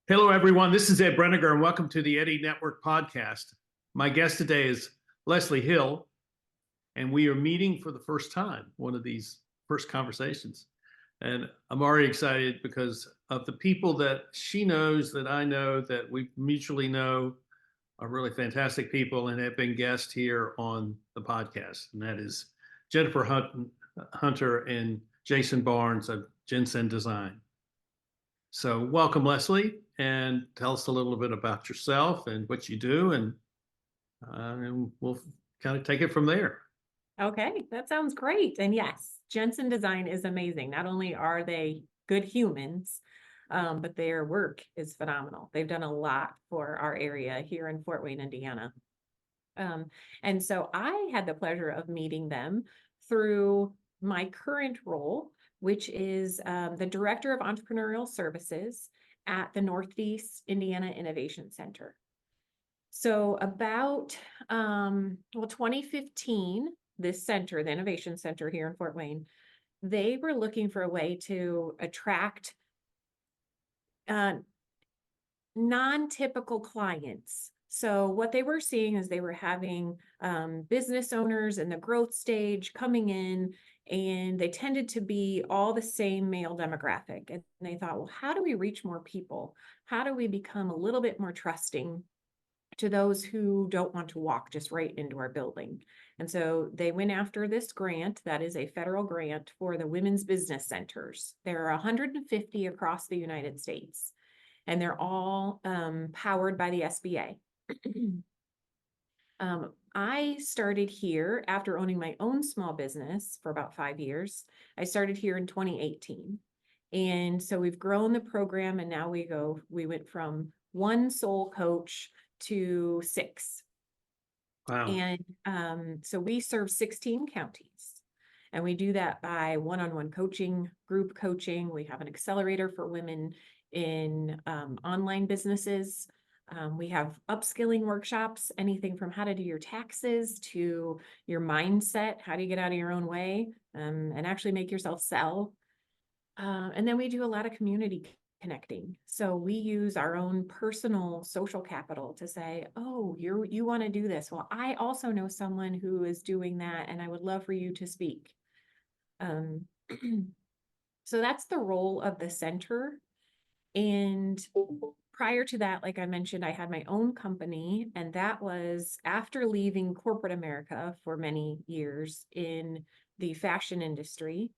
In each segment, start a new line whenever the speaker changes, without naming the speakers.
Hello, everyone. This is Ed Brenniger, and welcome to the Eddie Network podcast. My guest today is Leslee Hill, and we are meeting for the first time, one of these first conversations. And I'm already excited because of the people that she knows, that I know, that we mutually know are really fantastic people and have been guests here on the podcast. And that is Jennifer Hunter and Jason Barnes of Jensen Design. So welcome, Leslee, and tell us a little bit about yourself and what you do, and we'll kind of take it from there.
Okay, that sounds great. And yes, Jensen Design is amazing. Not only are they good humans, but their work is phenomenal. They've done a lot for our area here in Fort Wayne, Indiana. And so I had the pleasure of meeting them through my current role, which is the Director of Entrepreneurial Services at the Northeast Indiana Innovation Center. So about 2015, this center, the Innovation Center here in Fort Wayne, they were looking for a way to attract non-typical clients. So what they were seeing is they were having business owners in the growth stage coming in, and they tended to be all the same male demographic. And they thought, well, how do we reach more people? How do we become a little bit more trusting to those who don't want to walk just right into our building? And so they went after this grant that is a federal grant for the women's business centers. There are 150 across the United States, and they're all powered by the SBA. I started here after owning my own small business for about 5 years. I started here in 2018. And so we've grown the program, and now we went from one sole coach to 6.
Wow.
And so we serve 16 counties, and we do that by one-on-one coaching, group coaching. We have an accelerator for women in online businesses. We have upskilling workshops, anything from how to do your taxes to your mindset, how do you get out of your own way and actually make yourself sell. And then we do a lot of community connecting. So we use our own personal social capital to say, oh, you want to do this. Well, I also know someone who is doing that, and I would love for you to speak. So that's the role of the center. And prior to that, like I mentioned, I had my own company, and that was after leaving corporate America for many years in the fashion industry.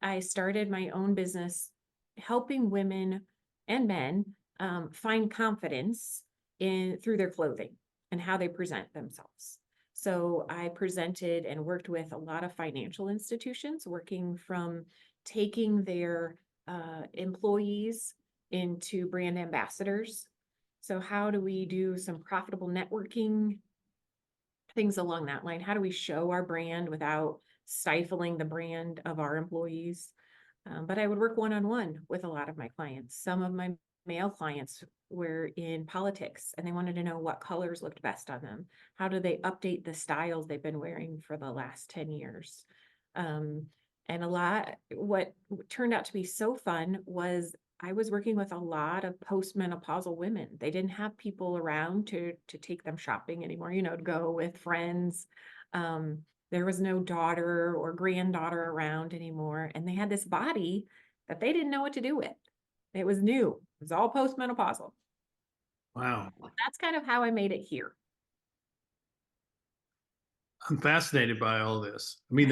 I started my own business helping women and men find confidence through their clothing and how they present themselves. So I presented and worked with a lot of financial institutions, working from taking their employees into brand ambassadors. So how do we do some profitable networking, things along that line? How do we show our brand without stifling the brand of our employees? But I would work one-on-one with a lot of my clients. Some of my male clients were in politics, and they wanted to know what colors looked best on them. How do they update the styles they've been wearing for the last 10 years? And what turned out to be so fun was I was working with a lot of postmenopausal women. They didn't have people around to take them shopping anymore, to go with friends. There was no daughter or granddaughter around anymore. And they had this body that they didn't know what to do with. It was new. It was all postmenopausal.
Wow.
That's kind of how I made it here.
I'm fascinated by all this. I mean,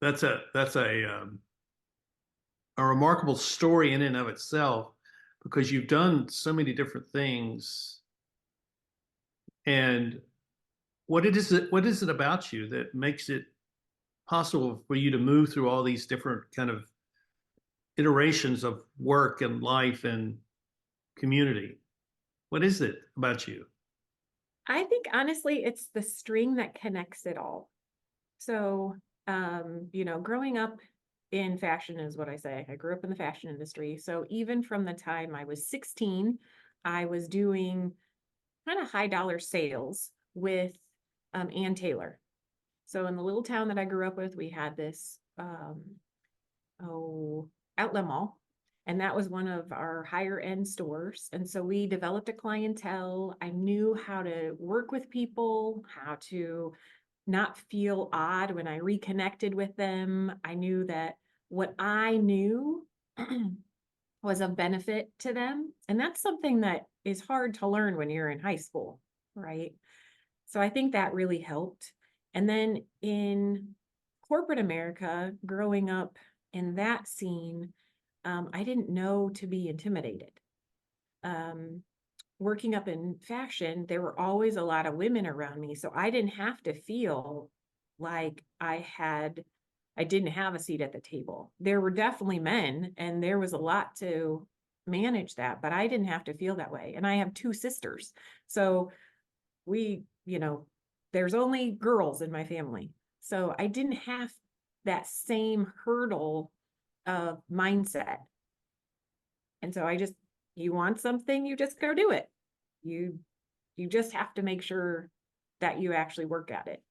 that's a remarkable story in and of itself, because you've done so many different things. And what is it about you that makes it possible for you to move through all these different kind of iterations of work and life and community? What is it about you?
I think honestly, it's the string that connects it all. So, growing up in fashion is what I say. I grew up in the fashion industry. So even from the time I was 16, I was doing kind of high dollar sales with Ann Taylor. So in the little town that I grew up with, we had this outlet mall, And that was one of our higher end stores. And so we developed a clientele. I knew how to work with people, how to not feel odd when I reconnected with them. I knew that what I knew was of benefit to them. And that's something that is hard to learn when you're in high school, right? So I think that really helped. And then in corporate America, growing up in that scene, I didn't know to be intimidated. Um, Working up in fashion, there were always a lot of women around me. So I didn't have to feel like I didn't have a seat at the table. There were definitely men, and there was a lot to manage that, but I didn't have to feel that way. And I have two sisters. So we, there's only girls in my family. So I didn't have that same hurdle of mindset. And so you want something, you just go do it. You just have to make sure that you actually work at it.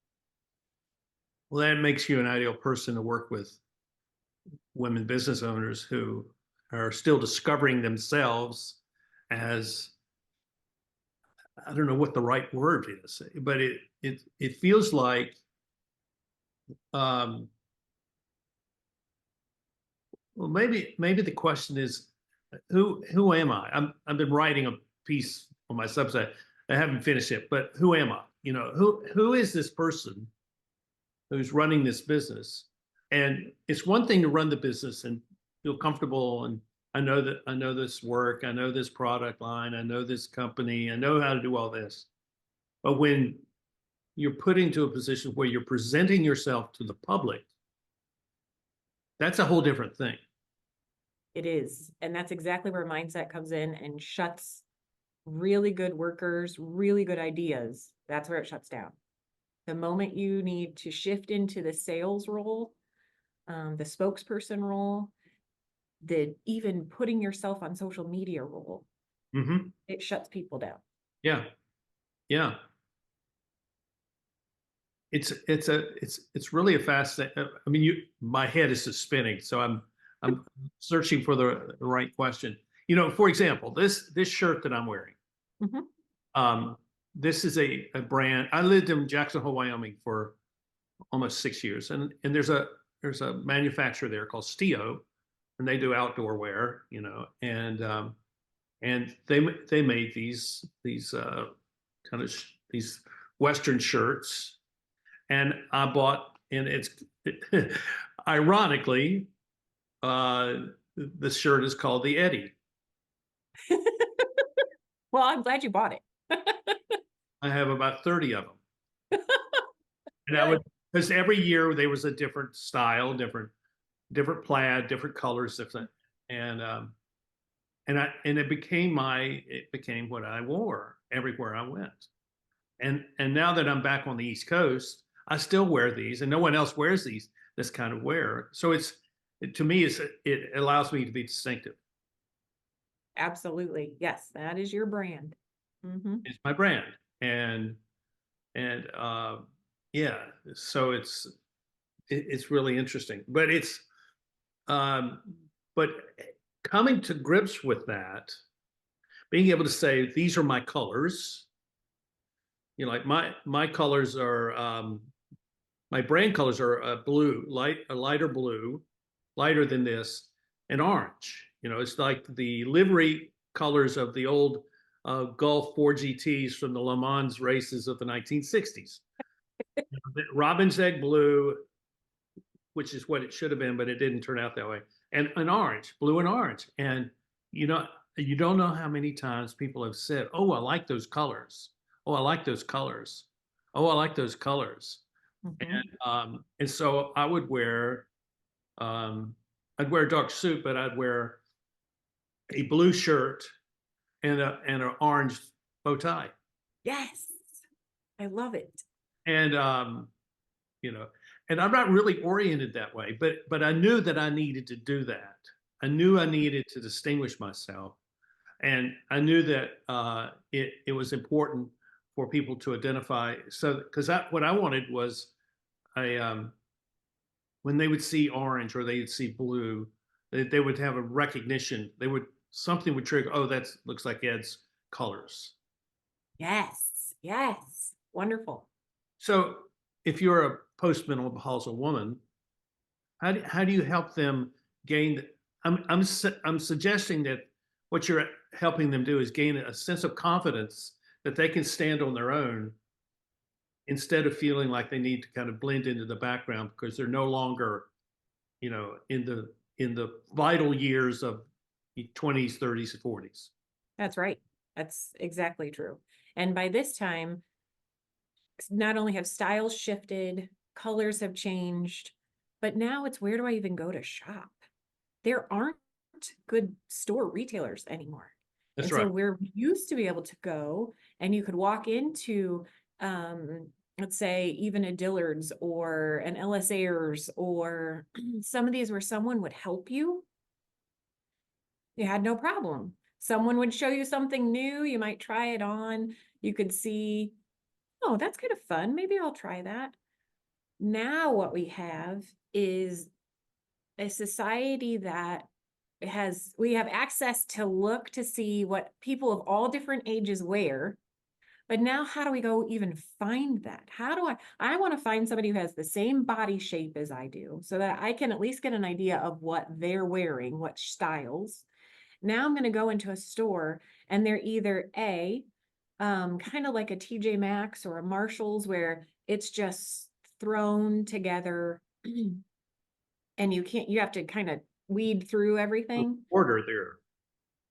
Well, that makes you an ideal person to work with women business owners who are still discovering themselves as, I don't know what the right word is, but it feels like um, well, maybe the question is, who am I? I've been writing a piece on my Substack. I haven't finished it, but who am I? Who is this person who's running this business? And it's one thing to run the business and feel comfortable, and I know this work, I know this product line, I know this company, I know how to do all this. But when you're put into a position where you're presenting yourself to the public, that's a whole different thing.
It is. And that's exactly where mindset comes in and shuts really good workers, really good ideas. That's where it shuts down. The moment you need to shift into the sales role, the spokesperson role, the even putting yourself on social media role, it shuts people down.
Yeah, yeah. It's really a fascinating. I mean, my head is just spinning, so I'm searching for the right question. For example, this shirt that I'm wearing.
Mhm.
This is a brand. I lived in Jackson Hole, Wyoming for almost 6 years, and there's a manufacturer there called Stio, and they do outdoor wear, and they made these kind of these Western shirts, and I bought, and it's ironically, the shirt is called the Eddie.
Well, I'm glad you bought it.
I have about 30 of them. And I would, because every year there was a different style, different plaid, different colors, different, and it became what I wore everywhere I went. And now that I'm back on the East Coast, I still wear these, and no one else wears this kind of wear. So to me, it allows me to be distinctive.
Absolutely. Yes, that is your brand. Mm-hmm.
It's my brand, and yeah, so it's really interesting, but um, but coming to grips with that, being able to say these are my colors. Like my colors are my brand colors are a lighter blue, lighter than this, and orange. It's like the livery colors of the old Gulf 4GTs from the Le Mans races of the 1960s. Robin's egg blue, which is what it should have been, but it didn't turn out that way. And an orange, blue and orange. And you don't know how many times people have said, "Oh, I like those colors. Oh, I like those colors. Oh, I like those colors." And so I'd wear a dark suit, but I'd wear a blue shirt and an orange bow tie.
Yes, I love it.
And you know, and I'm not really oriented that way, but I knew that I needed to do that. I knew I needed to distinguish myself, and I knew that it was important for people to identify. So, because what I wanted was, I when they would see orange or they'd see blue, They would have a recognition. Something would trigger, oh, that looks like Ed's colors.
Yes, yes, wonderful.
So if you're a postmenopausal woman, how do you help them gain? I'm suggesting that what you're helping them do is gain a sense of confidence that they can stand on their own instead of feeling like they need to kind of blend into the background because they're no longer, in the vital years of 20s, 30s, 40s.
That's right. That's exactly true. And by this time, not only have styles shifted, colors have changed, but now it's where do I even go to shop? There aren't good store retailers anymore.
That's
And so
right.
where we used to be able to go and you could walk into, let's say even a Dillard's or an LS Ayers or some of these where someone would help you had no problem. Someone would show you something new. You might try it on. You could see, oh, that's kind of fun. Maybe I'll try that. Now what we have is a society that we have access to look to see what people of all different ages wear. But now how do we go even find that? How do I want to find somebody who has the same body shape as I do so that I can at least get an idea of what they're wearing, what styles. Now I'm going to go into a store and they're either kind of like a TJ Maxx or a Marshalls where it's just thrown together and you have to kind of weed through everything.
Order there.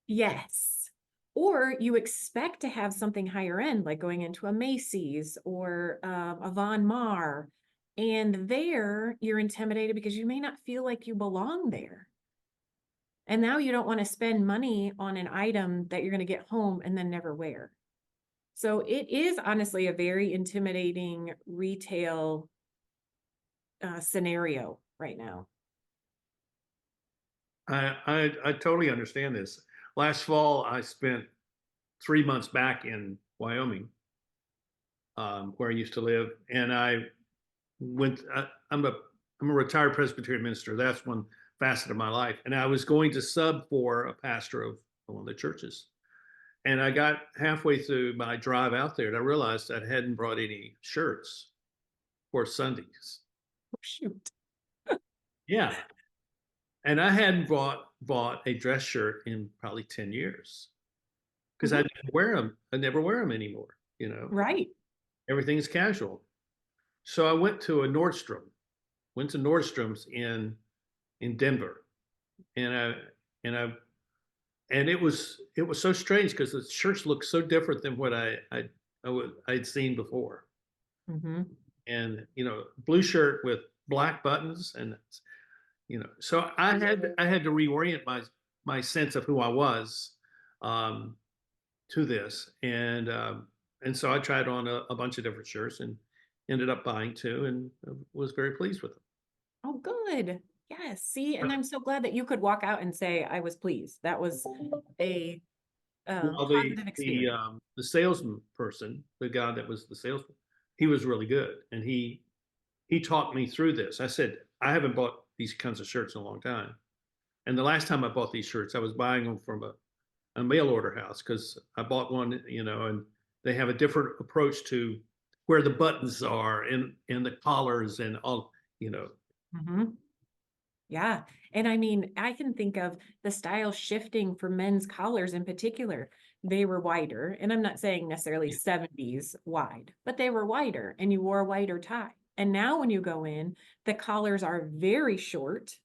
Yes. Or you expect to have something higher end, like going into a Macy's or a Von Maur. And there you're intimidated because you may not feel like you belong there. And now you don't want to spend money on an item that you're going to get home and then never wear. So it is honestly a very intimidating retail scenario right now.
I totally understand this. Last fall, I spent 3 months back in Wyoming, where I used to live, and I went. I'm a retired Presbyterian minister. That's one facet of my life, and I was going to sub for a pastor of one of the churches. And I got halfway through my drive out there, and I realized I hadn't brought any shirts for Sundays.
Oh, shoot.
Yeah, and I hadn't bought a dress shirt in probably 10 years because I didn't wear them. I never wear them anymore.
Right.
Everything is casual. So I went to Nordstrom's in Denver, and it was so strange because the shirts looked so different than what I'd seen before.
Mm-hmm.
And blue shirt with black buttons, and so I had to reorient my sense of who I was to this, and so I tried on a bunch of different shirts and ended up buying two, and was very pleased with them.
Oh, good. Yes. See, and I'm so glad that you could walk out and say I was pleased. That was a
Well,
positive experience.
the salesman person, the guy that was the salesman, he was really good, and he talked me through this. I said, I haven't bought these kinds of shirts in a long time, and the last time I bought these shirts, I was buying them from a mail order house because I bought one, and they have a different approach to where the buttons are and the collars and all,
Mm-hmm. Yeah. And I mean, I can think of the style shifting for men's collars in particular. They were wider, and I'm not saying necessarily 70s wide, but they were wider and you wore a wider tie. And now when you go in, the collars are very short.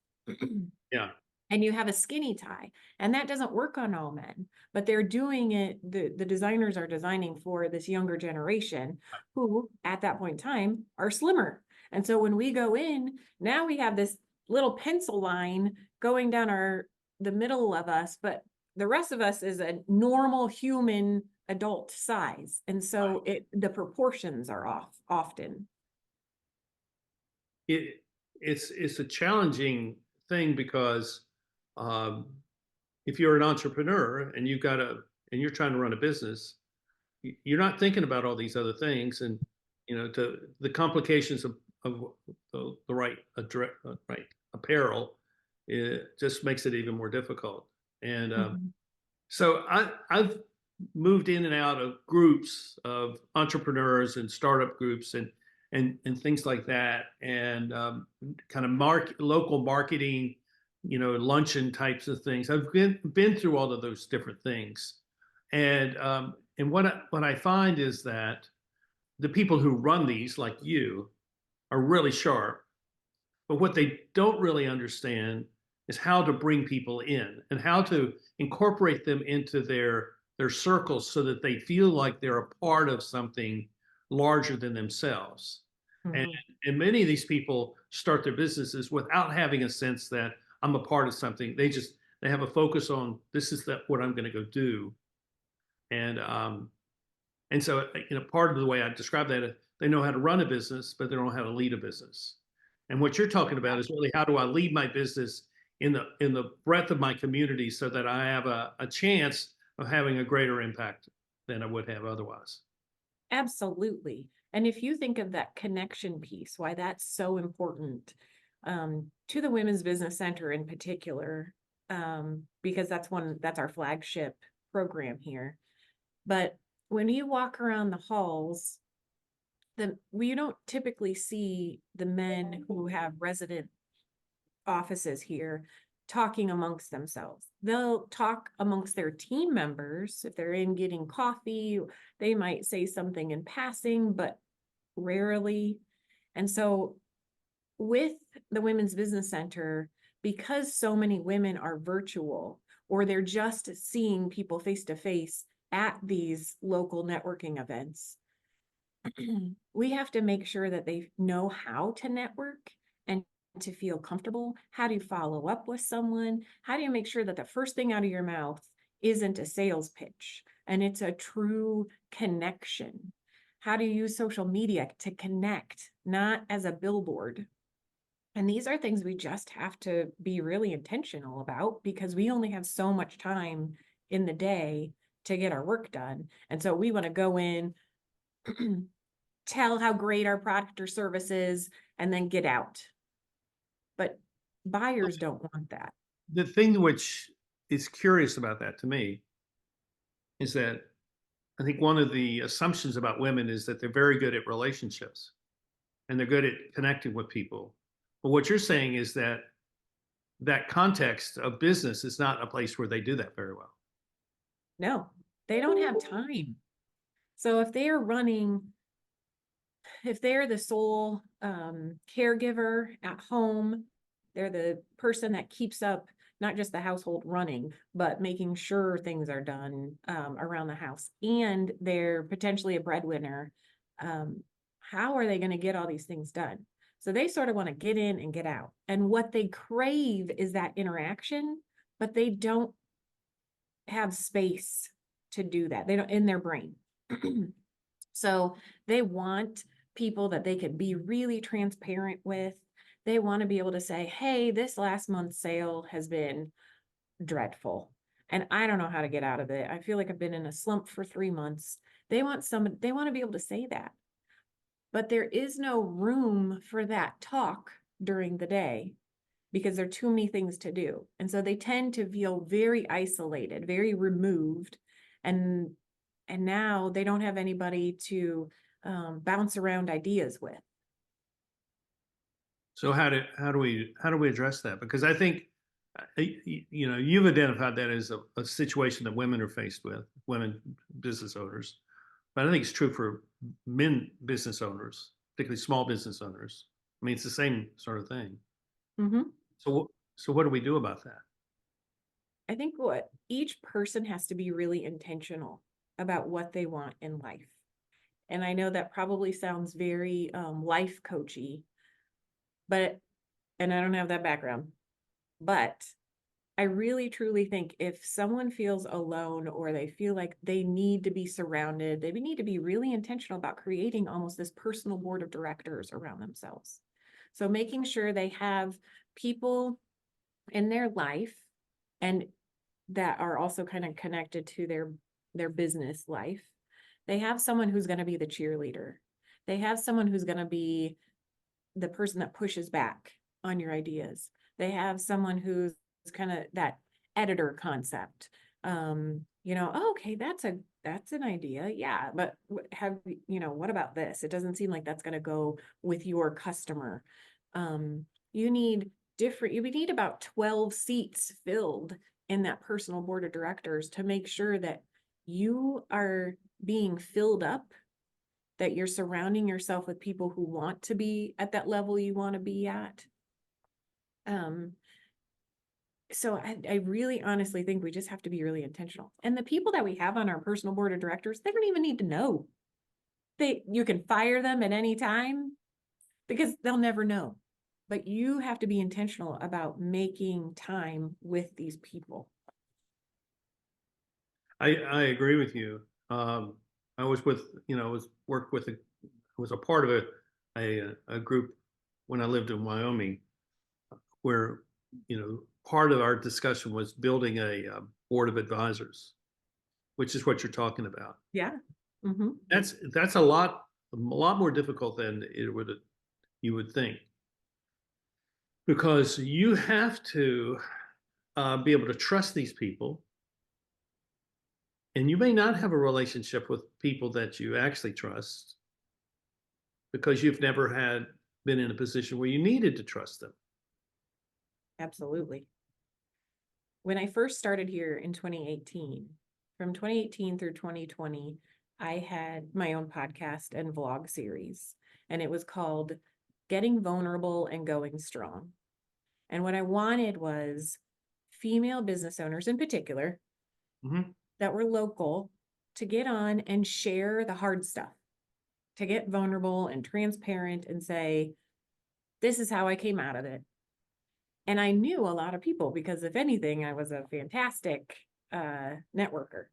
Yeah.
And you have a skinny tie, and that doesn't work on all men, but they're doing it. The designers are designing for this younger generation who at that point in time are slimmer. And so when we go in, now we have this little pencil line going down the middle of us, but the rest of us is a normal human adult size. And so the proportions are off often.
It's a challenging thing because if you're an entrepreneur and you're trying to run a business, you're not thinking about all these other things, and to the complications of the right apparel it just makes it even more difficult. And
Mhm.
so I've moved in and out of groups of entrepreneurs and startup groups and things like that, and kind of local marketing, luncheon types of things. I've been through all of those different things, and what I find is that the people who run these, like you, are really sharp, but what they don't really understand is how to bring people in and how to incorporate them into their circles so that they feel like they're a part of something larger than themselves. And
Mhm.
and many of these people start their businesses without having a sense that I'm a part of something. They have a focus on this is what I'm going to go do. And and so, part of the way I describe that, they know how to run a business, but they don't know how to lead a business. And what you're talking about is really how do I lead my business in the breadth of my community so that I have a chance of having a greater impact than I would have otherwise.
Absolutely. And if you think of that connection piece, why that's so important, to the Women's Business Center in particular, because that's our flagship program here. But when you walk around the halls, we don't typically see the men who have resident offices here talking amongst themselves. They'll talk amongst their team members. If they're in getting coffee, they might say something in passing, but rarely. And so with the Women's Business Center, because so many women are virtual or they're just seeing people face to face at these local networking events, we have to make sure that they know how to network and to feel comfortable. How do you follow up with someone? How do you make sure that the first thing out of your mouth isn't a sales pitch and it's a true connection? How do you use social media to connect, not as a billboard? And these are things we just have to be really intentional about because we only have so much time in the day to get our work done. And so we want to go in, tell how great our product or service is, and then get out. But buyers don't want that.
The thing which is curious about that to me is that I think one of the assumptions about women is that they're very good at relationships and they're good at connecting with people. But what you're saying is that that context of business is not a place where they do that very well.
No, they don't have time. So if they're the sole caregiver at home, they're the person that keeps up not just the household running, but making sure things are done around the house, and they're potentially a breadwinner. How are they going to get all these things done? So they sort of want to get in and get out. And what they crave is that interaction, but they don't have space to do that. They don't in their brain. So they want people that they can be really transparent with. They want to be able to say, hey, this last month's sale has been dreadful and I don't know how to get out of it. I feel like I've been in a slump for 3 months. They want to be able to say that. But there is no room for that talk during the day because there are too many things to do. And so they tend to feel very isolated, very removed. And now they don't have anybody to bounce around ideas with.
So how do we address that? Because I think you've identified that as a situation that women are faced with, women business owners, but I think it's true for men business owners, particularly small business owners. I mean, it's the same sort of thing.
Mhm.
So what do we do about that?
I think what each person has to be really intentional about what they want in life. And I know that probably sounds very life coachy, but, and I don't have that background, but I really truly think if someone feels alone or they feel like they need to be surrounded, they need to be really intentional about creating almost this personal board of directors around themselves. So making sure they have people in their life and that are also kind of connected to their business life. They have someone who's going to be the cheerleader. They have someone who's going to be the person that pushes back on your ideas. They have someone who's kind of that editor concept. Oh, okay, that's an idea. Yeah, but what about this? It doesn't seem like that's going to go with your customer. You need you need about 12 seats filled in that personal board of directors to make sure that you are being filled up, that you're surrounding yourself with people who want to be at that level you want to be at. So I really honestly think we just have to be really intentional. And the people that we have on our personal board of directors, they don't even need to know. You can fire them at any time because they'll never know. But you have to be intentional about making time with these people.
I agree with you. I was a part of a group when I lived in Wyoming, where, part of our discussion was building a board of advisors, which is what you're talking about.
Yeah. Mm-hmm.
That's a lot more difficult than you would think, because you have to be able to trust these people. And you may not have a relationship with people that you actually trust because you've never been in a position where you needed to trust them.
Absolutely. When I first started here in 2018, from 2018 through 2020, I had my own podcast and vlog series, and it was called Getting Vulnerable and Going Strong. And what I wanted was female business owners in particular,
Mm-hmm.
that were local, to get on and share the hard stuff, to get vulnerable and transparent and say, this is how I came out of it. And I knew a lot of people because, if anything, I was a fantastic networker.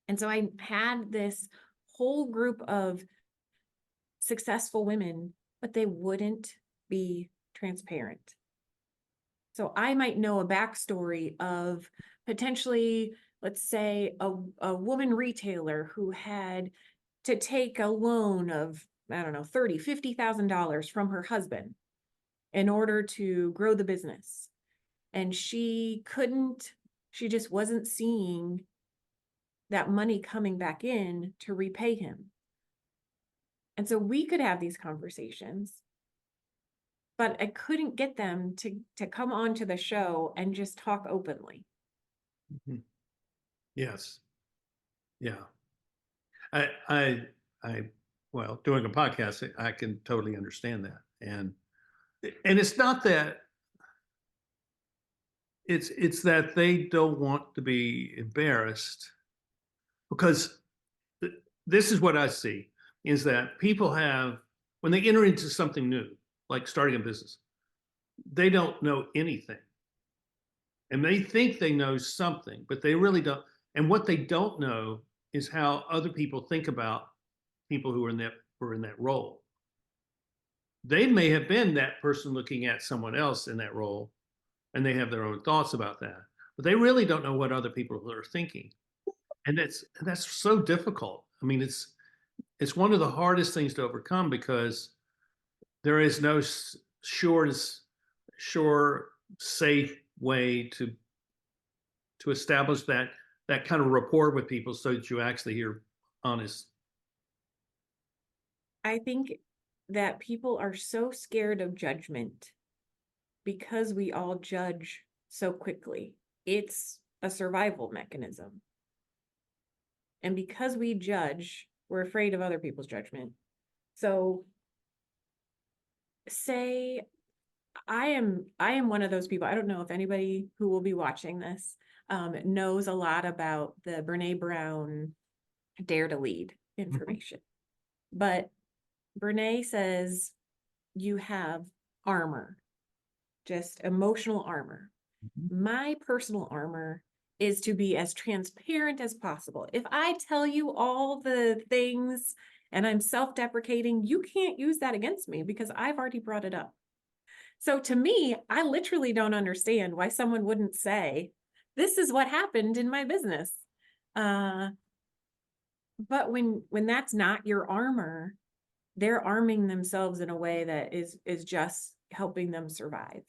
And so I had this whole group of successful women, but they wouldn't be transparent. So I might know a backstory of potentially, let's say, a woman retailer who had to take a loan of, I don't know, $30,000, $50,000 from her husband in order to grow the business. And she just wasn't seeing that money coming back in to repay him. And so we could have these conversations, but I couldn't get them to come onto the show and just talk openly.
Mm-hmm. Yes. Yeah. Well, doing a podcast, I can totally understand that. And it's not that it's that they don't want to be embarrassed, because this is what I see, is that people when they enter into something new, like starting a business, they don't know anything. And they think they know something, but they really don't. And what they don't know is how other people think about people who are in that role. They may have been that person looking at someone else in that role, and they have their own thoughts about that, but they really don't know what other people are thinking. And that's so difficult. I mean, it's one of the hardest things to overcome, because there is no sure, safe way to establish that kind of rapport with people so that you actually hear honest.
I think that people are so scared of judgment because we all judge so quickly. It's a survival mechanism. And because we judge, we're afraid of other people's judgment. So say I am one of those people. I don't know if anybody who will be watching this knows a lot about the Brene Brown Dare to Lead information. But Brene says you have armor, just emotional armor. My personal armor is to be as transparent as possible. If I tell you all the things and I'm self-deprecating, you can't use that against me because I've already brought it up. So to me, I literally don't understand why someone wouldn't say, this is what happened in my business. But when that's not your armor, they're arming themselves in a way that is just helping them survive.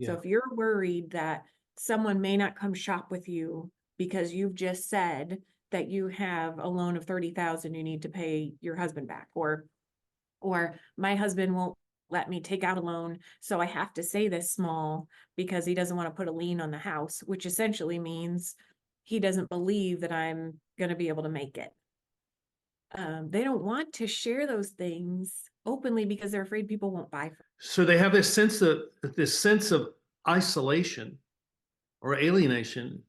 So
Yeah.
if you're worried that someone may not come shop with you because you've just said that you have a loan of 30,000 you need to pay your husband back, or my husband won't let me take out a loan, so I have to say this small because he doesn't want to put a lien on the house, which essentially means he doesn't believe that I'm going to be able to make it. They don't want to share those things openly because they're afraid people won't buy from them.
So they have this sense of isolation or alienation,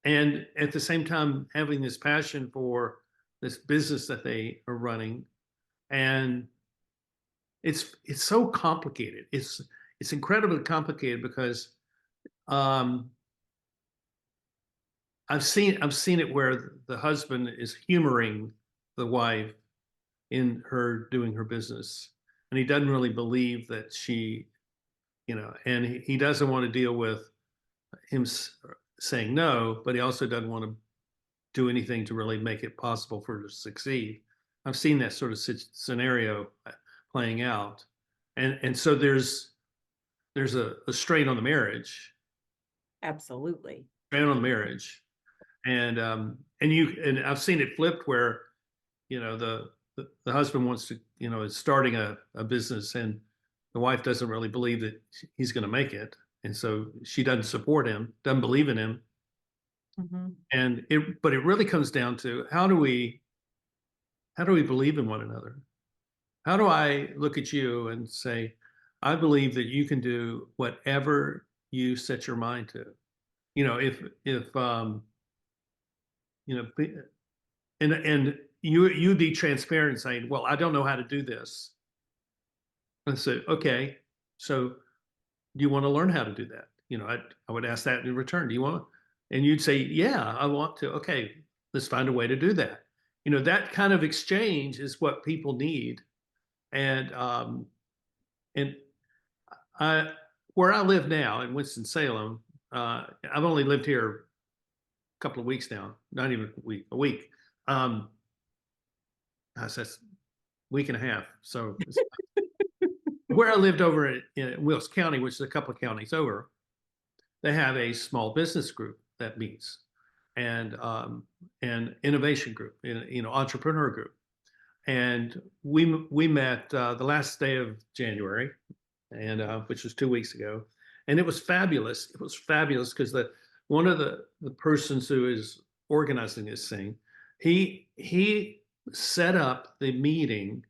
and at the same time having this passion for this business that they are running. And it's so complicated. It's incredibly complicated because um, I've seen it where the husband is humoring the wife in her doing her business, and he doesn't really believe that she, and he doesn't want to deal with him saying no, but he also doesn't want to do anything to really make it possible for her to succeed. I've seen that sort of scenario playing out, and so there's a strain on the marriage,
Absolutely.
and I've seen it flipped where the husband wants to is starting a business, and the wife doesn't really believe that he's going to make it, and so she doesn't support him, doesn't believe in him.
Mm-hmm.
But it really comes down to how do we believe in one another? How do I look at you and say, I believe that you can do whatever you set your mind to? If you know, and you'd be transparent saying, well, I don't know how to do this. And say, okay, so do you want to learn how to do that? I would ask that in return. Do you want to? And you'd say, yeah, I want to. Okay, let's find a way to do that. That kind of exchange is what people need. And I, where I live now in Winston-Salem, I've only lived here a couple of weeks now, not even a week. That's a week and a half. So where I lived over in Wilkes County, which is a couple of counties over, they have a small business group that meets, and innovation group, entrepreneur group. And we met the last day of January, and which was 2 weeks ago, and it was fabulous. It was fabulous because one of the persons who is organizing this thing, he set up the meeting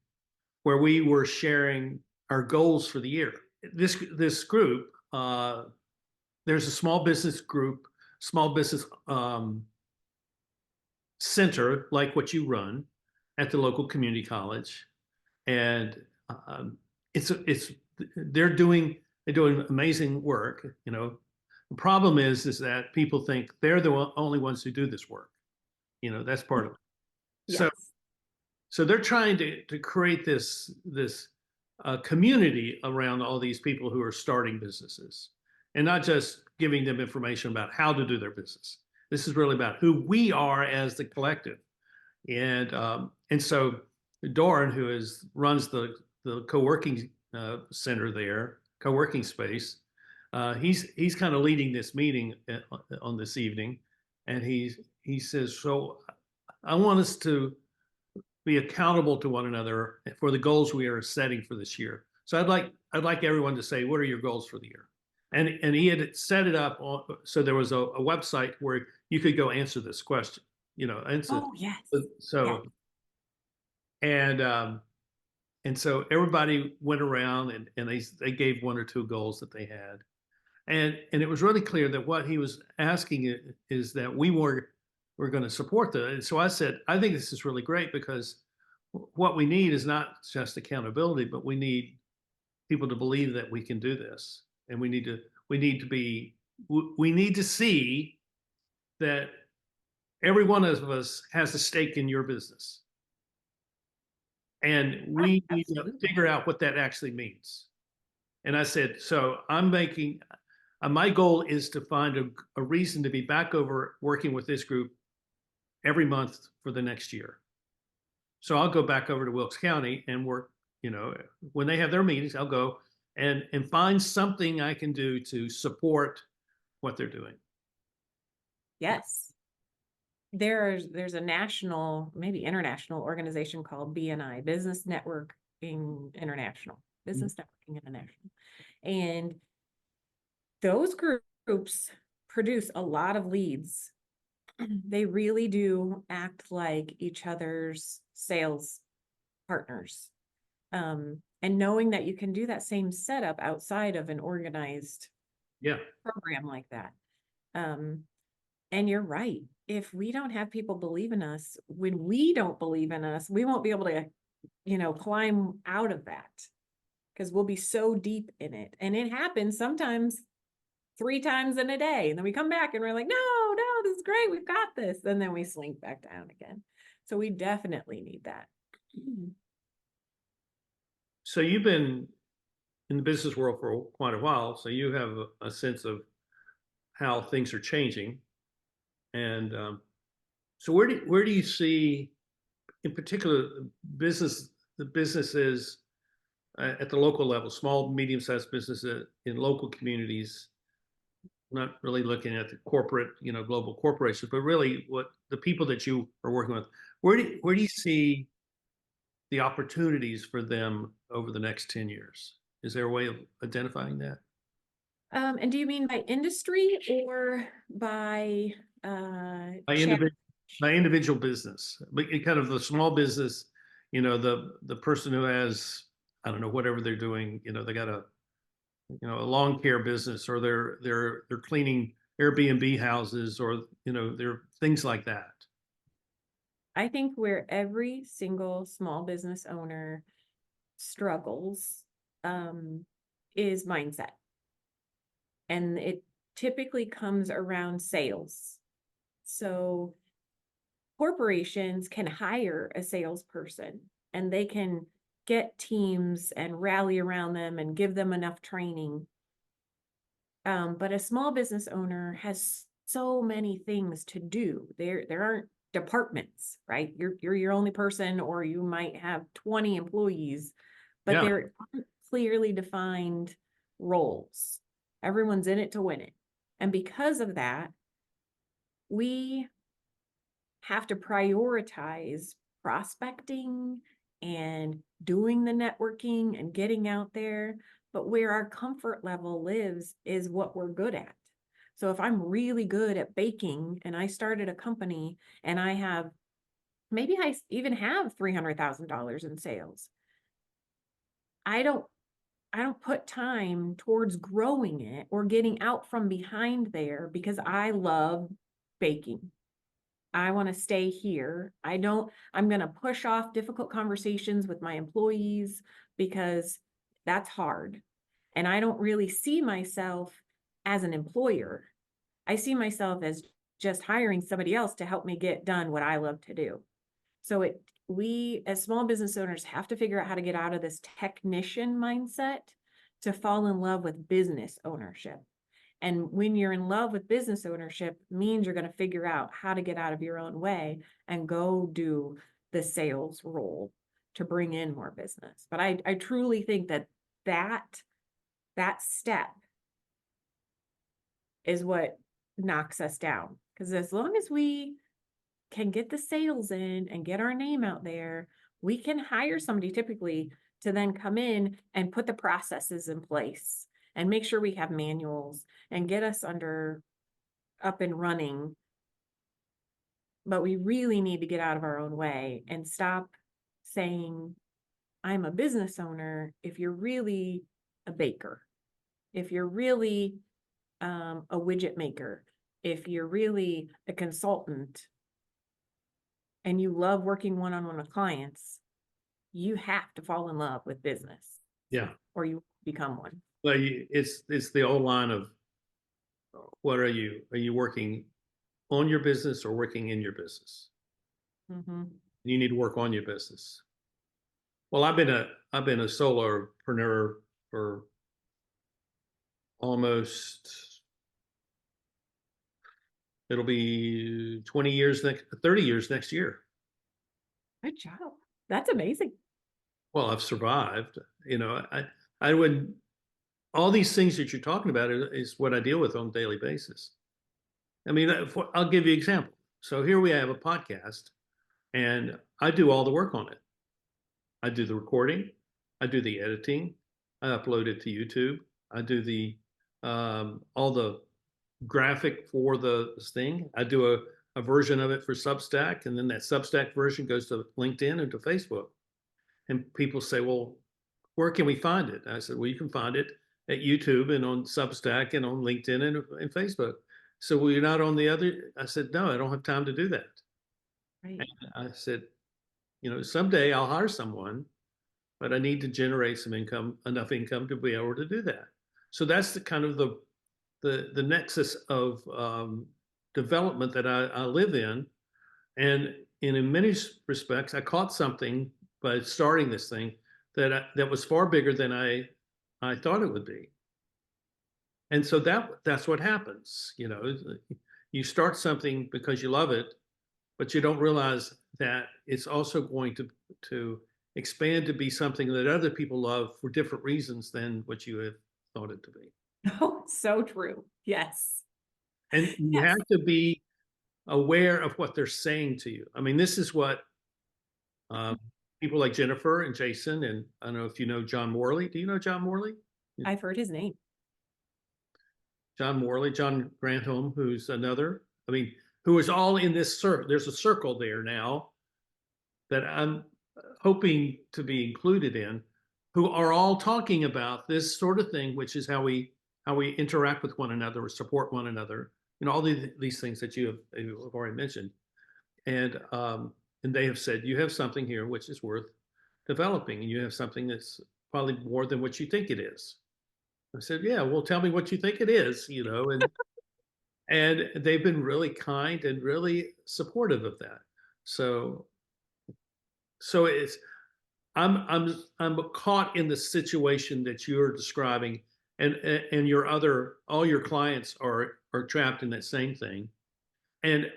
where we were sharing our goals for the year. This group, there's a small business group, small business center like what you run at the local community college, and it's they're doing amazing work. The problem is that people think they're the only ones who do this work. That's part of it.
Yes.
So they're trying to create this community around all these people who are starting businesses, and not just giving them information about how to do their business. This is really about who we are as the collective. And so Doran, who runs the co-working center there, co-working space, he's kind of leading this meeting on this evening, and he says, so I want us to be accountable to one another for the goals we are setting for this year. So I'd like everyone to say, what are your goals for the year? And he had set it up so there was a website where you could go answer this question, answer.
Oh, yes.
So
yes.
And so everybody went around and they gave one or two goals that they had. And it was really clear that what he was asking is that we're going to support that. And so I said, I think this is really great, because what we need is not just accountability, but we need people to believe that we can do this. And we need to see that every one of us has a stake in your business. And we need to figure out what that actually means. And I said, so my goal is to find a reason to be back over working with this group every month for the next year. So I'll go back over to Wilkes County and work, when they have their meetings, I'll go and find something I can do to support what they're doing.
Yes. There's a national, maybe international organization called BNI, Business Networking International, Business Networking International. And those groups produce a lot of leads. They really do act like each other's sales partners. And knowing that you can do that same setup outside of an organized
Yeah.
program like that. And you're right. If we don't have people believe in us, when we don't believe in us, we won't be able to, climb out of that because we'll be so deep in it. And it happens sometimes 3 times in a day. And then we come back and we're like, no, this is great. We've got this. And then we slink back down again. So we definitely need that.
So you've been in the business world for quite a while, so you have a sense of how things are changing. And so where do you see, in particular, the businesses at the local level, small, medium-sized businesses in local communities, not really looking at the corporate, global corporations, but really what the people that you are working with, where do you see the opportunities for them over the next 10 years? Is there a way of identifying that?
And do you mean by industry or by
By individual business, but kind of the small business, the person who has, I don't know, whatever they're doing, they got a lawn care business, or they're cleaning Airbnb houses, or they're things like that.
I think where every single small business owner struggles is mindset. And it typically comes around sales. So corporations can hire a salesperson and they can get teams and rally around them and give them enough training. But a small business owner has so many things to do. There aren't departments, right? You're your only person, or you might have 20 employees, but
Yeah.
there aren't clearly defined roles. Everyone's in it to win it. And because of that, we have to prioritize prospecting and doing the networking and getting out there. But where our comfort level lives is what we're good at. So if I'm really good at baking and I started a company and maybe I even have $300,000 in sales, I don't put time towards growing it or getting out from behind there because I love baking. I want to stay here. I'm going to push off difficult conversations with my employees because that's hard. And I don't really see myself as an employer. I see myself as just hiring somebody else to help me get done what I love to do. So we as small business owners have to figure out how to get out of this technician mindset to fall in love with business ownership. And when you're in love with business ownership, means you're going to figure out how to get out of your own way and go do the sales role to bring in more business. But I truly think that step is what knocks us down. Because as long as we can get the sales in and get our name out there, we can hire somebody typically to then come in and put the processes in place and make sure we have manuals and get us up and running. But we really need to get out of our own way and stop saying, I'm a business owner, if you're really a baker, if you're really a widget maker, if you're really a consultant and you love working one-on-one with clients, you have to fall in love with business.
Yeah.
Or you become one.
Well, it's the old line of, what are you? Are you working on your business or working in your business?
Mm-hmm.
You need to work on your business. Well, I've been a solopreneur for almost, it'll be 30 years next year.
Good job. That's amazing.
Well, I've survived. I would all these things that you're talking about is what I deal with on a daily basis. I mean, I'll give you an example. So here we have a podcast, and I do all the work on it. I do the recording, I do the editing, I upload it to YouTube, I do the all the graphic for the thing. I do a version of it for Substack, and then that Substack version goes to LinkedIn and to Facebook. And people say, well, where can we find it? I said, well, you can find it at YouTube and on Substack and on LinkedIn and Facebook. So, well, you're not on the other? I said, no, I don't have time to do that.
Right.
And I said, someday I'll hire someone, but I need to generate some income, enough income to be able to do that. So that's the kind of the nexus of development that I live in. And in many respects, I caught something by starting this thing that was far bigger than I thought it would be. And so that's what happens. You start something because you love it, but you don't realize that it's also going to expand to be something that other people love for different reasons than what you have thought it to be.
Oh, so true. Yes.
And you
Yes.
have to be aware of what they're saying to you. I mean, this is what people like Jennifer and Jason, and I don't know if you know John Morley. Do you know John Morley?
I've heard his name.
John Morley, John Granholm, who's another, who is all in this circle. There's a circle there now that I'm hoping to be included in, who are all talking about this sort of thing, which is how we interact with one another or support one another, and all these things that you have already mentioned. And they have said, you have something here which is worth developing, and you have something that's probably more than what you think it is. I said, yeah, well, tell me what you think it is, and they've been really kind and really supportive of that. So it's I'm caught in the situation that you're describing, and all your clients are trapped in that same thing, and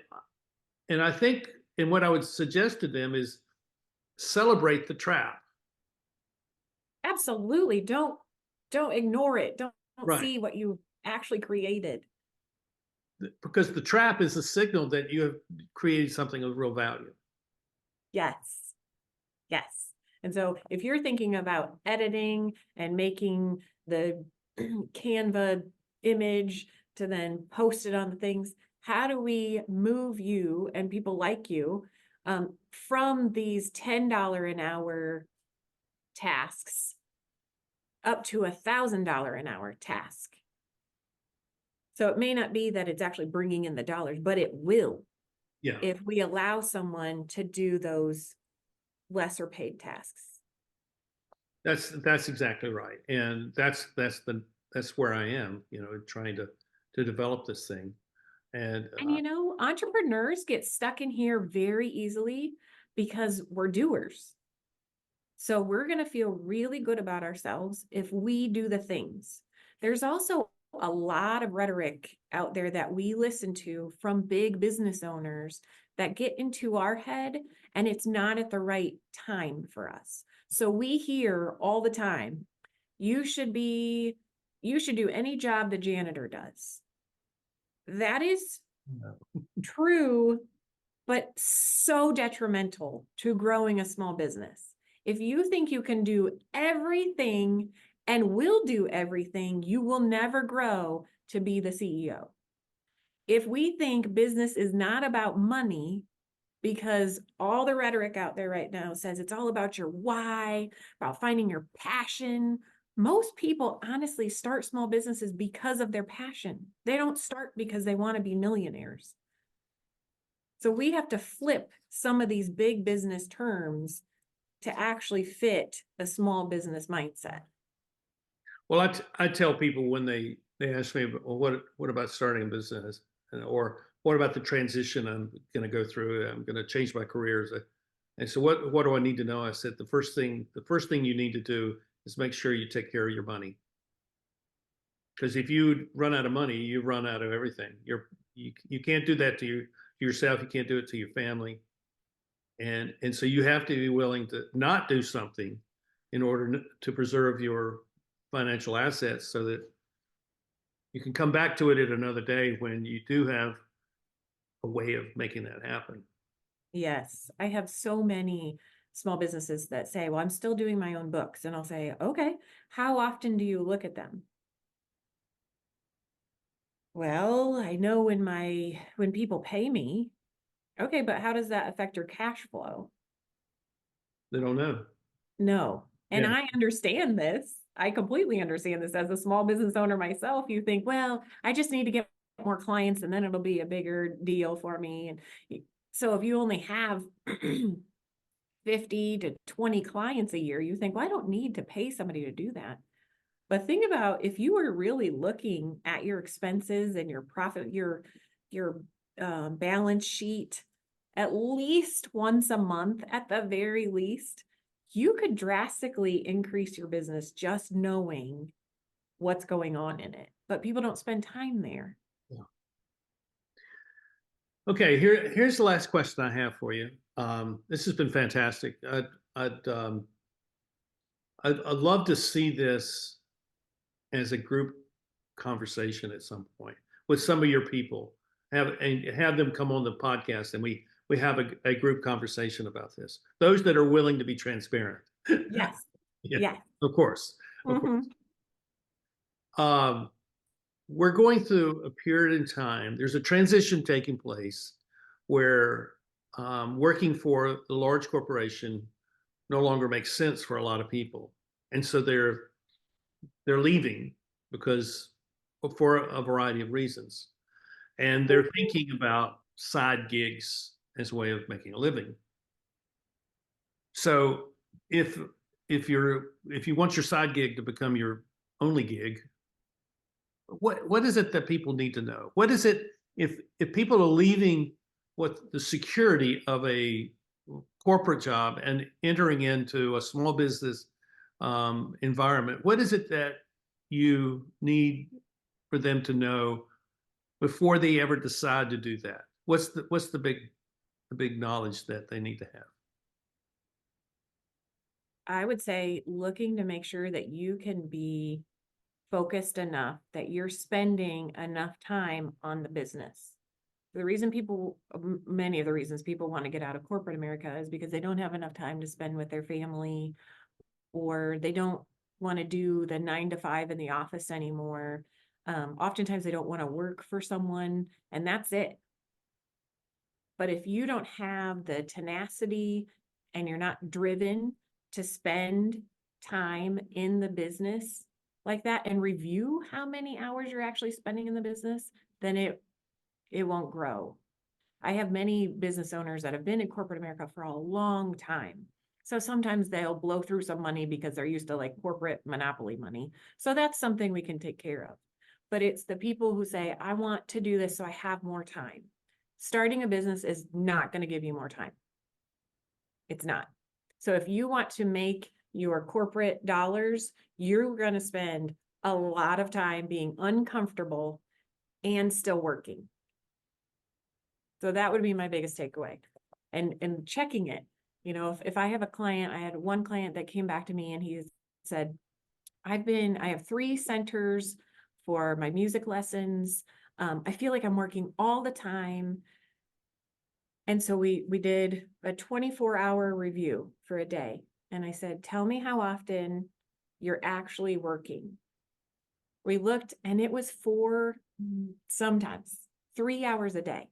I think, and what I would suggest to them is celebrate the trap.
Absolutely. Don't ignore it. Don't
Right.
see what you actually created.
Because the trap is a signal that you have created something of real value.
Yes. Yes. And so if you're thinking about editing and making the Canva image to then post it on the things, how do we move you and people like you from these $10 an hour tasks up to $1,000 an hour task? So it may not be that it's actually bringing in the dollars, but it will.
Yeah.
If we allow someone to do those lesser paid tasks.
That's exactly right. And that's where I am, trying to develop this thing. And
Entrepreneurs get stuck in here very easily because we're doers. So we're going to feel really good about ourselves if we do the things. There's also a lot of rhetoric out there that we listen to from big business owners that get into our head, and it's not at the right time for us. So we hear all the time, you should do any job the janitor does. That is true, but so detrimental to growing a small business. If you think you can do everything and will do everything, you will never grow to be the CEO. If we think business is not about money, because all the rhetoric out there right now says it's all about your why, about finding your passion. Most people honestly start small businesses because of their passion. They don't start because they want to be millionaires. So we have to flip some of these big business terms to actually fit a small business mindset.
Well, I tell people when they ask me, well, what about starting a business, or what about the transition I'm going to go through? I'm going to change my careers. And so what do I need to know? I said, the first thing you need to do is make sure you take care of your money. Because if you run out of money, you run out of everything. You can't do that to yourself. You can't do it to your family. And so you have to be willing to not do something in order to preserve your financial assets so that you can come back to it at another day when you do have a way of making that happen.
Yes, I have so many small businesses that say, well, I'm still doing my own books. And I'll say, okay, how often do you look at them? Well, I know when people pay me. Okay, but how does that affect your cash flow?
They don't know.
No. And
Yeah.
I understand this. I completely understand this as a small business owner myself. You think, well, I just need to get more clients and then it'll be a bigger deal for me. And so if you only have 50 to 20 clients a year, you think, well, I don't need to pay somebody to do that. But think about if you were really looking at your expenses and your profit, your balance sheet at least once a month, at the very least, you could drastically increase your business just knowing what's going on in it. But people don't spend time there.
Yeah. Okay, here's the last question I have for you. This has been fantastic. I'd love to see this as a group conversation at some point with some of your people. Have them come on the podcast and we have a group conversation about this. Those that are willing to be transparent.
Yes.
Yeah,
Yes.
of course. Of course.
Mhm.
We're going through a period in time. There's a transition taking place where working for the large corporation no longer makes sense for a lot of people, and so they're leaving because for a variety of reasons, and they're thinking about side gigs as a way of making a living. So if if you want your side gig to become your only gig, what is it that people need to know? What is it if people are leaving what the security of a corporate job and entering into a small business environment? What is it that you need for them to know before they ever decide to do that? What's the big knowledge that they need to have?
I would say looking to make sure that you can be focused enough that you're spending enough time on the business. Many of the reasons people want to get out of corporate America is because they don't have enough time to spend with their family, or they don't want to do the 9 to 5 in the office anymore. Oftentimes they don't want to work for someone, and that's it. But if you don't have the tenacity and you're not driven to spend time in the business like that and review how many hours you're actually spending in the business, then it won't grow. I have many business owners that have been in corporate America for a long time. So sometimes they'll blow through some money because they're used to like corporate monopoly money. So that's something we can take care of. But it's the people who say, I want to do this so I have more time. Starting a business is not going to give you more time. It's not. So if you want to make your corporate dollars, you're going to spend a lot of time being uncomfortable and still working. So that would be my biggest takeaway. And checking it. You know, if I have a client, I had one client that came back to me and he said, I have 3 centers for my music lessons. I feel like I'm working all the time. And so we did a 24-hour review for a day. And I said, tell me how often you're actually working. We looked and it was sometimes 3 hours a day.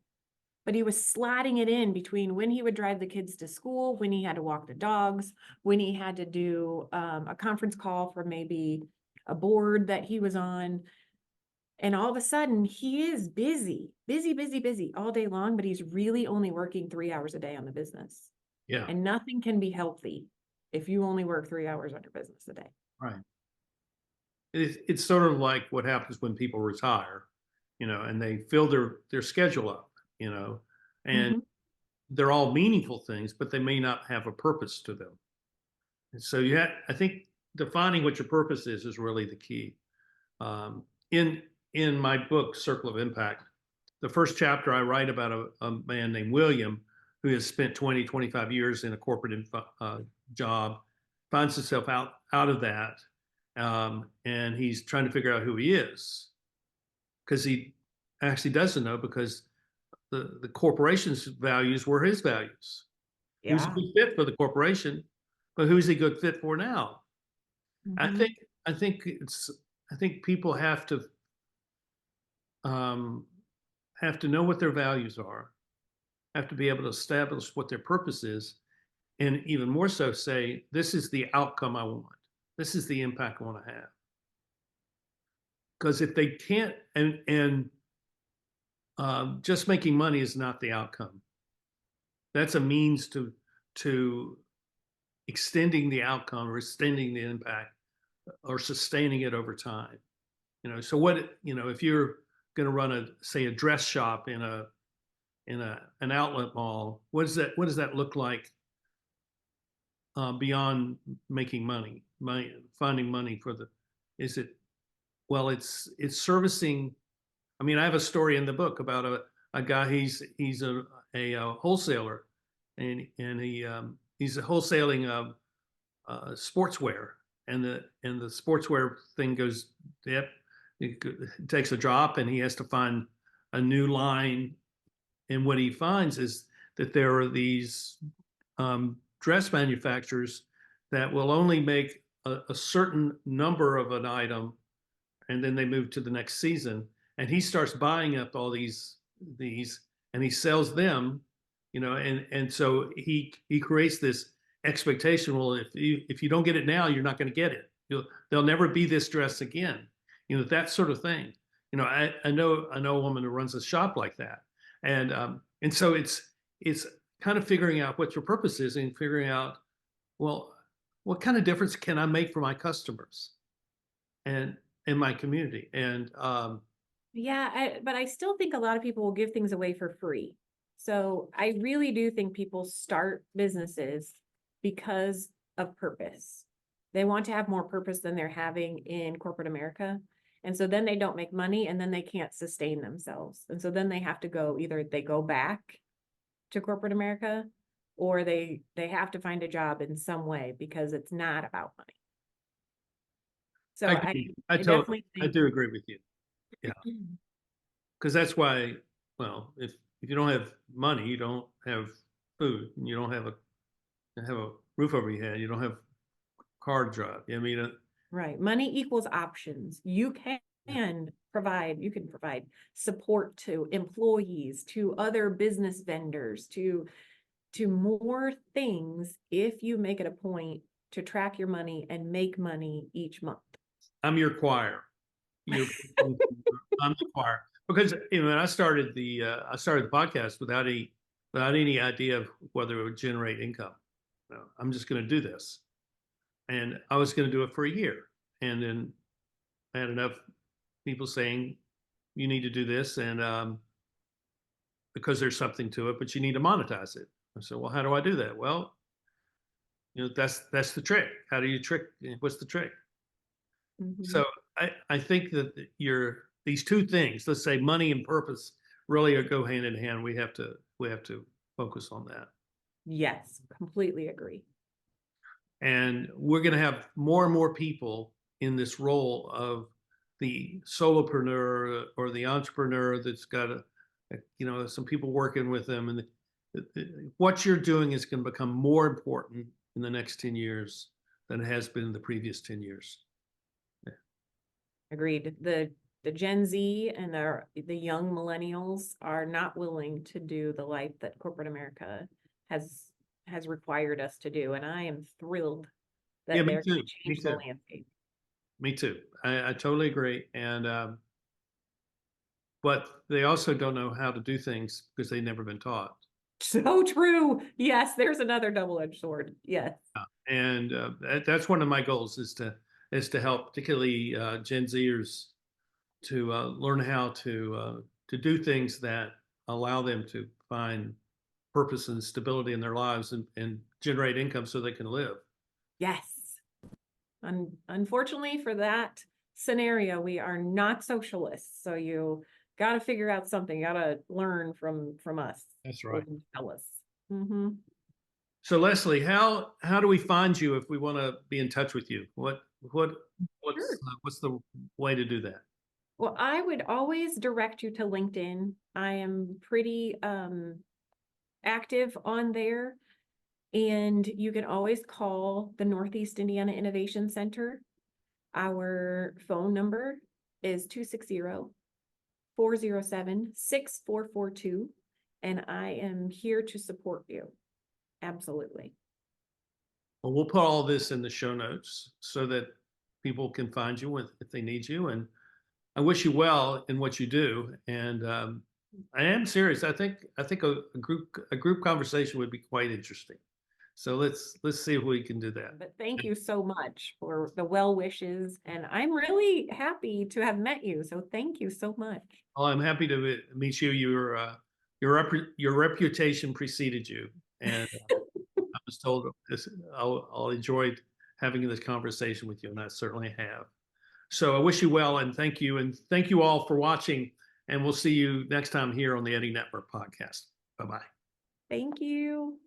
But he was slotting it in between when he would drive the kids to school, when he had to walk the dogs, when he had to do a conference call for maybe a board that he was on. And all of a sudden, he is busy all day long, but he's really only working 3 hours a day on the business.
Yeah.
And nothing can be healthy if you only work 3 hours on your business a day.
Right. It's sort of like what happens when people retire, and they fill their schedule up, and
Mhm.
they're all meaningful things, but they may not have a purpose to them. And so I think defining what your purpose is really the key. Um, in my book, Circle of Impact, the first chapter I write about a man named William who has spent 25 years in a corporate job, finds himself out of that, and he's trying to figure out who he is because he actually doesn't know because the corporation's values were his values. He was a
Yeah.
good fit for the corporation, but who's he a good fit for now? I
Mhm.
think I think it's I think people um, have to know what their values are, have to be able to establish what their purpose is, and even more so say, this is the outcome I want. This is the impact I want to have. Because if they can't, and just making money is not the outcome. That's a means to extending the outcome or extending the impact or sustaining it over time. So what if you're going to run a dress shop in an outlet mall, what does that look like beyond making money, finding money for the? Is it well? It's servicing. I mean, I have a story in the book about a guy. He's a wholesaler, and he's wholesaling sportswear, and the sportswear thing goes, yep, it takes a drop, and he has to find a new line. And what he finds is that there are these dress manufacturers that will only make a certain number of an item, and then they move to the next season. And he starts buying up all these, and he sells them, and so he creates this expectation. Well, if you don't get it now, you're not going to get it. There'll never be this dress again. That sort of thing. I know a woman who runs a shop like that, and so it's kind of figuring out what your purpose is and figuring out, well, what kind of difference can I make for my customers and in my community? And
Yeah, but I still think a lot of people will give things away for free. So I really do think people start businesses because of purpose. They want to have more purpose than they're having in corporate America. And so then they don't make money and then they can't sustain themselves. And so then they have to either they go back to corporate America or they have to find a job in some way because it's not about money. So I definitely
I
think
do agree with you. Yeah, because that's why. Well, if you don't have money, you don't have food, and you don't have a roof over your head. You don't have a car to drive. I mean,
right. Money equals options. You can provide support to employees, to other business vendors, to more things if you make it a point to track your money and make money each month.
I'm your choir. You, I'm the choir because when I started the podcast without any idea of whether it would generate income. I'm just going to do this, and I was going to do it for a year, and then I had enough people saying you need to do this, and because there's something to it, but you need to monetize it. I said, well, how do I do that? Well, that's the trick. How do you trick? What's the trick?
Mhm.
So I think that these two things, let's say money and purpose, really go hand in hand. We have to focus on that.
Yes, completely agree.
And we're going to have more and more people in this role of the solopreneur or the entrepreneur that's got some people working with them, and what you're doing is going to become more important in the next 10 years than it has been in the previous 10 years.
Agreed. The Gen Z and the young millennials are not willing to do the life that corporate America has required us to do. And I am thrilled
Yeah,
that
me
they're
too.
going to
Me
change the
too.
landscape.
Me too. I totally agree. And but they also don't know how to do things because they've never been taught.
So true. Yes, there's another double-edged sword. Yes.
And that's one of my goals is to help, particularly Gen Zers, to learn how to do things that allow them to find purpose and stability in their lives and generate income so they can live.
Yes. Unfortunately for that scenario, we are not socialists. So you got to figure out something. You got to learn from us.
That's right.
Tell us. Mm-hmm.
So Leslie, how do we find you if we want to be in touch with you? what's
Sure.
what's the way to do that?
Well, I would always direct you to LinkedIn. I am pretty active on there. And you can always call the Northeast Indiana Innovation Center. Our phone number is 260-407-6442. And I am here to support you. Absolutely.
Well, we'll put all this in the show notes so that people can find you if they need you. And I wish you well in what you do. And I am serious. I think a group conversation would be quite interesting. So let's see if we can do that.
But thank you so much for the well wishes. And I'm really happy to have met you. So thank you so much.
Well, I'm happy to meet you. Your reputation preceded you, and I was told I'll enjoy having this conversation with you, and I certainly have. So I wish you well, and thank you all for watching. And we'll see you next time here on the Eddie Network podcast. Bye bye.
Thank you.